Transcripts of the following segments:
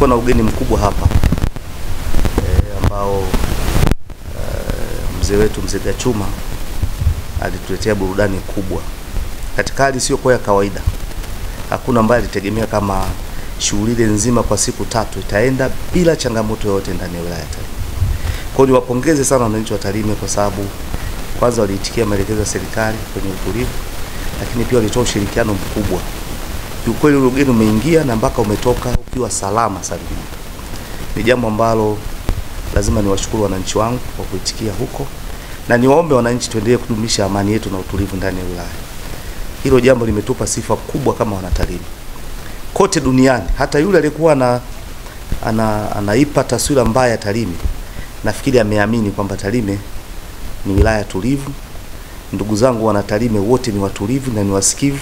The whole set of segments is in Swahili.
tulikuwa na ugeni mkubwa hapa ambao mzee wetu Mzee Gachuma alituletea burudani kubwa katika hali sio kwa ya kawaida. Hakuna ambaye alitegemea kama shughuli ile nzima kwa siku 3 itaenda bila changamoto yoyote ndani ya wilaya ya Tarime. Kwa hiyo niwapongeze sana wananchi wa Tarime kwa sababu kwanza waliitikia maelekezo ya serikali kwenye utulivu, lakini pia walitoa ushirikiano mkubwa. Kiukweli ule ugeni umeingia na mpaka umetoka ukiwa salama salimini. Ni jambo ambalo lazima niwashukuru wananchi wangu kwa kuitikia huko, na niwaombe wananchi tuendelee kudumisha amani yetu na utulivu ndani ya wilaya. Hilo jambo limetupa sifa kubwa kama wana Tarime. Kote duniani, hata yule aliyekuwa anaipa taswira mbaya Tarime, nafikiri ameamini kwamba Tarime ni wilaya tulivu. Ndugu zangu wana Tarime wote ni watulivu na ni wasikivu,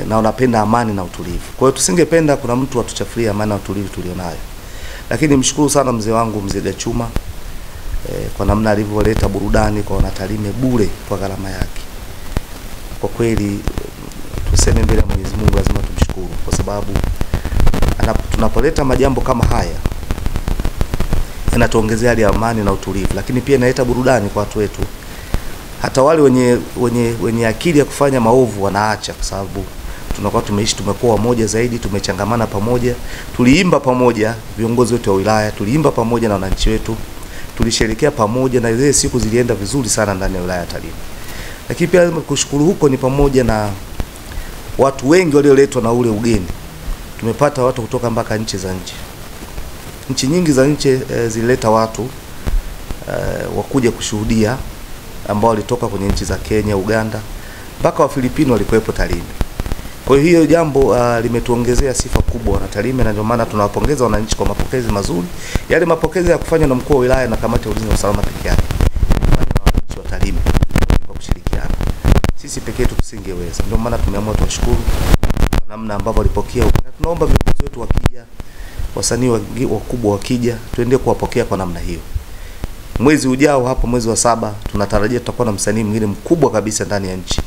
na wanapenda amani na utulivu. Kwa hiyo tusingependa kuna mtu atuchafulie amani na utulivu tulionayo. Lakini mshukuru sana mzee wangu Mzee Gachuma kwa namna alivyoleta burudani kwa wana Tarime bure kwa gharama yake. Kwa kweli tuseme mbele ya Mwenyezi Mungu lazima tumshukuru, kwa sababu tunapoleta majambo kama haya yanatuongezea hali ya amani na utulivu, lakini pia inaleta burudani kwa watu wetu. Hata wale wenye akili ya kufanya maovu wanaacha, kwa sababu tunakuwa tumekuwa moja zaidi, tumechangamana pamoja, tuliimba pamoja viongozi wote wa wilaya, tuliimba pamoja na wananchi wetu, tulisherehekea pamoja, na zile siku zilienda vizuri sana ndani ya wilaya ya Tarime. Lakini pia kushukuru huko ni pamoja na watu wengi walioletwa na ule ugeni. Tumepata watu kutoka mpaka nchi za nje. Nchi nyingi za nje zilileta watu wakuja kushuhudia, ambao walitoka kwenye nchi za Kenya, Uganda, mpaka Wafilipino walikuwepo Tarime. Kwa hiyo jambo limetuongezea sifa kubwa na Tarime, na ndio maana tunawapongeza wananchi kwa mapokezi mazuri. Yale mapokezi ya kufanywa na mkuu wa wilaya na kamati ya ulinzi na usalama pekee yake, wananchi wa Tarime kwa kushirikiana. Sisi pekee yetu tusingeweza. Ndio maana tumeamua tuwashukuru kwa namna ambavyo walipokea. Na tunaomba viongozi wetu wakija, wasanii wakubwa wakija, tuendelee kuwapokea kwa namna hiyo. Mwezi ujao hapo mwezi wa 7 tunatarajia tutakuwa na msanii mwingine mkubwa kabisa ndani ya nchi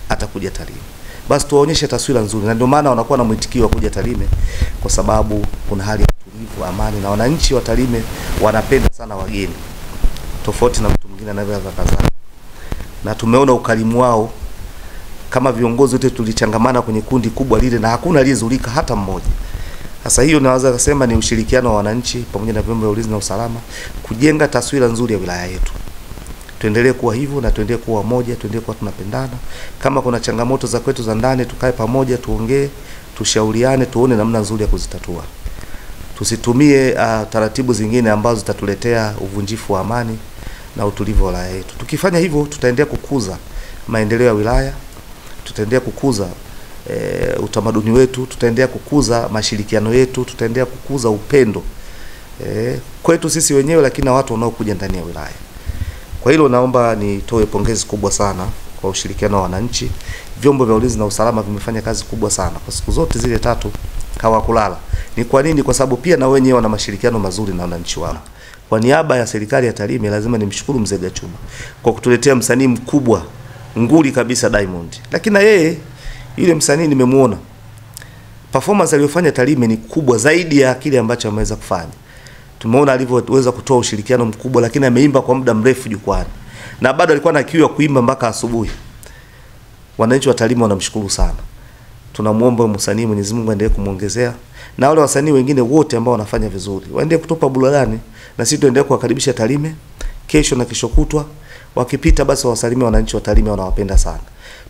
atakuja Tarime. Basi tuwaonyeshe taswira nzuri, na ndio maana wanakuwa na mwitikio wa kuja Tarime, kwa sababu kuna hali ya utulivu, amani, na wananchi wa Tarime wanapenda sana wageni. Tofauti na mtu mwingine anaweza kazana. Na tumeona ukarimu wao, kama viongozi wote tulichangamana kwenye kundi kubwa lile na hakuna aliyezulika hata mmoja. Sasa hiyo naweza kusema ni ushirikiano wa wananchi pamoja na vyombo vya ulinzi na usalama kujenga taswira nzuri ya wilaya yetu. Tuendelee kuwa hivyo na tuendelee kuwa moja, tuendelee kuwa tunapendana. Kama kuna changamoto za kwetu za ndani, tukae pamoja, tuongee, tushauriane, tuone namna nzuri ya kuzitatua. Tusitumie taratibu zingine ambazo zitatuletea uvunjifu wa amani na utulivu wa wilaya yetu. Tukifanya hivyo tutaendelea kukuza maendeleo ya wilaya, tutaendelea kukuza utamaduni wetu, tutaendelea kukuza mashirikiano yetu, tutaendelea kukuza upendo kwetu sisi wenyewe, lakini na watu wanaokuja ndani ya wilaya. Kwa hilo naomba nitoe pongezi kubwa sana kwa ushirikiano wa wananchi. Vyombo vya ulinzi na usalama vimefanya kazi kubwa sana kwa siku zote zile 3 hawakulala. Ni kwa nini? Kwa sababu pia na wenyewe wana mashirikiano mazuri na wananchi wao. Kwa niaba ya serikali ya Tarime lazima nimshukuru Mzee Gachuma kwa kutuletea msanii mkubwa nguli kabisa Diamond. Lakini na yeye yule msanii nimemuona performance aliyofanya Tarime ni kubwa zaidi ya kile ambacho ameweza kufanya. Tumeona alivyoweza kutoa ushirikiano mkubwa, lakini ameimba kwa muda mrefu jukwani. Na bado alikuwa na kiu ya kuimba mpaka asubuhi. Wananchi wa Tarime wanamshukuru sana. Tunamuomba msanii Mwenyezi Mungu aendelee kumuongezea, na wale wasanii wengine wote ambao wanafanya vizuri waendelee kutupa burudani, na sisi tuendelee kuwakaribisha Tarime kesho na kesho kutwa. Wakipita basi wasalimie wananchi wa Tarime, wanawapenda sana.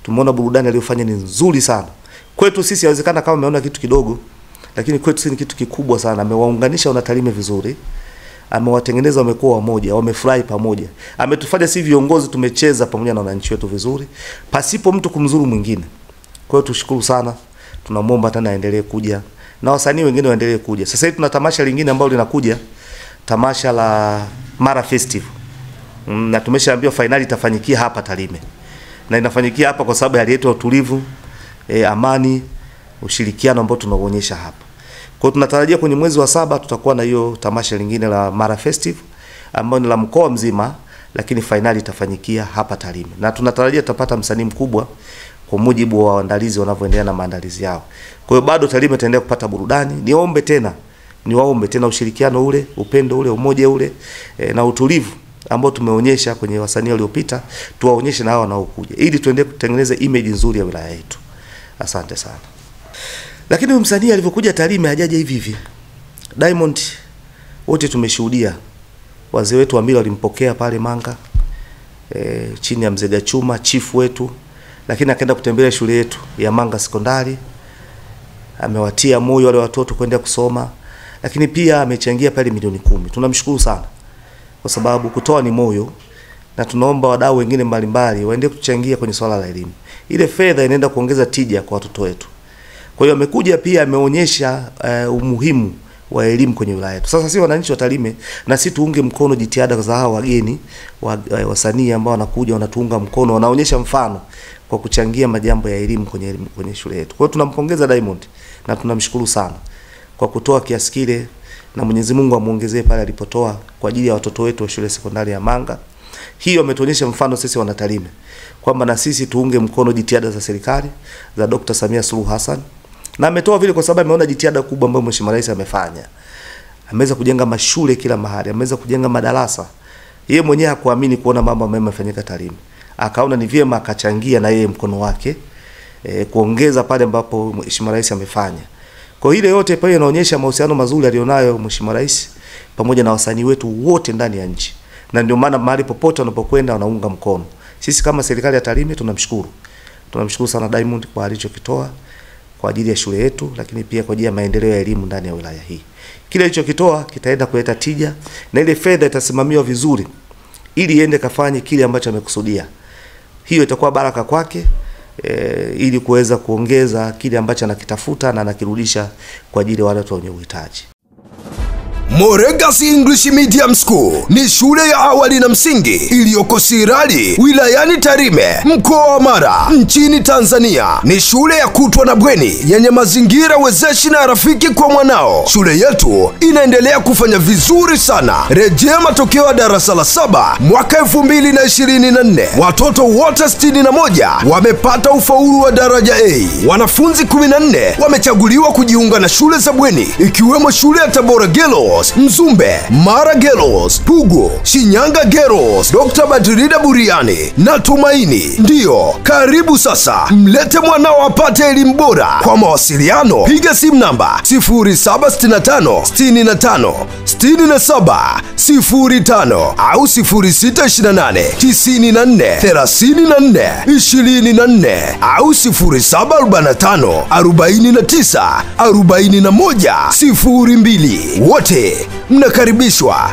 Tumeona burudani aliyofanya ni nzuri sana. Kwetu sisi inawezekana kama umeona kitu kidogo, lakini kwetu sisi ni kitu kikubwa sana. Amewaunganisha wana Tarime vizuri. Amewatengeneza wamekuwa wamoja, wamefurahi pamoja. Ametufanya sisi viongozi tumecheza pamoja na wananchi wetu vizuri, pasipo mtu kumzuru mwingine. Kwa hiyo tushukuru sana. Tunamuomba tena aendelee kuja na wasanii wengine waendelee kuja. Sasa hivi tuna tamasha lingine ambalo linakuja, tamasha la Mara Festival. Na tumeshaambiwa finali itafanyikia hapa Tarime. Na inafanyikia hapa kwa sababu hali yetu ya utulivu, amani, ushirikiano ambao tunaonyesha hapa. Kwa hiyo tunatarajia kwenye mwezi wa 7 tutakuwa na hiyo tamasha lingine la Mara Festival ambalo ni la mkoa mzima, lakini finali itafanyikia hapa Tarime. Na tunatarajia tutapata msanii mkubwa kwa mujibu wa waandalizi wanavyoendelea na maandalizi yao. Kwa hiyo bado Tarime itaendelea kupata burudani. Niombe tena niwaombe tena ushirikiano ule, upendo ule, umoja ule na utulivu ambao tumeonyesha kwenye wasanii waliopita tuwaonyeshe na hao wanaokuja, ili tuendelee kutengeneza image nzuri ya wilaya yetu. Asante sana. Lakini msanii alivyokuja Tarime hajaje hivi hivi. Diamond wote tumeshuhudia, wazee wetu wa mila walimpokea pale Manga chini ya Mzee Gachuma, chief wetu, lakini akaenda kutembelea shule yetu ya Manga Sekondari, amewatia moyo wale watoto kwenda kusoma, lakini pia amechangia pale milioni 10. Tunamshukuru sana kwa sababu kutoa ni moyo, na tunaomba wadau wengine mbalimbali waendelee kuchangia kwenye swala la elimu. Ile fedha inaenda kuongeza tija kwa watoto wetu. Kwa hiyo amekuja pia ameonyesha umuhimu wa elimu kwenye wilaya yetu. Sasa sisi wananchi wa Tarime na sisi tuunge mkono jitihada za hao wageni wasanii ambao wanakuja wanatuunga mkono, wanaonyesha mfano kwa kuchangia majambo ya elimu kwenye shule yetu. Kwa hiyo tunampongeza Diamond na tunamshukuru sana kwa kutoa kiasi kile, na Mwenyezi Mungu amuongezee pale alipotoa kwa ajili ya watoto wetu wa shule sekondari ya Manga. Hiyo ametuonyesha mfano sisi wana Tarime kwamba na sisi tuunge mkono jitihada za serikali za Dr. Samia Suluhu Hassan. Na ametoa vile kwa sababu ameona jitihada kubwa ambayo Mheshimiwa Rais amefanya. Ameweza kujenga mashule kila mahali, ameweza kujenga madarasa. Yeye mwenyewe hakuamini kuona mambo mema yafanyika Tarime. Akaona ni vyema akachangia na yeye mkono wake kuongeza pale ambapo Mheshimiwa Rais amefanya. Kwa ile yote pale inaonyesha mahusiano mazuri alionayo Mheshimiwa Rais pamoja na wasanii wetu wote ndani ya nchi. Na ndio maana mahali popote wanapokwenda wanaunga mkono. Sisi kama serikali ya Tarime tunamshukuru. Tunamshukuru sana Diamond kwa alichokitoa kwa ajili ya shule yetu, lakini pia kwa ajili ya maendeleo ya elimu ndani ya wilaya hii. Kile alichokitoa kitaenda kuleta tija, na ile fedha itasimamiwa vizuri ili iende kafanye kile ambacho amekusudia. Hiyo itakuwa baraka kwake ili kuweza kuongeza kile ambacho anakitafuta na anakirudisha kwa ajili ya watu wenye uhitaji. Moregas English Medium School ni shule ya awali na msingi iliyoko Sirari, wilayani Tarime, mkoa wa Mara, nchini Tanzania. Ni shule ya kutwa na bweni yenye mazingira wezeshi na rafiki kwa mwanao. Shule yetu inaendelea kufanya vizuri sana. Rejea matokeo ya darasa la 7 mwaka 2024. Watoto wote 61 wamepata ufaulu wa daraja A. Wanafunzi 14 wamechaguliwa kujiunga na shule za bweni, ikiwemo shule ya Tabora Girls, Mzumbe, Mara Girls, Pugu, Shinyanga Girls, Dr. Badrida Buriani na Tumaini. Ndiyo, karibu sasa, mlete mwanao apate elimu bora. Kwa mawasiliano, piga simu namba 0765 65 67 05 au 0628 94 34 24 au 0745 49 41 02. Wote mnakaribishwa.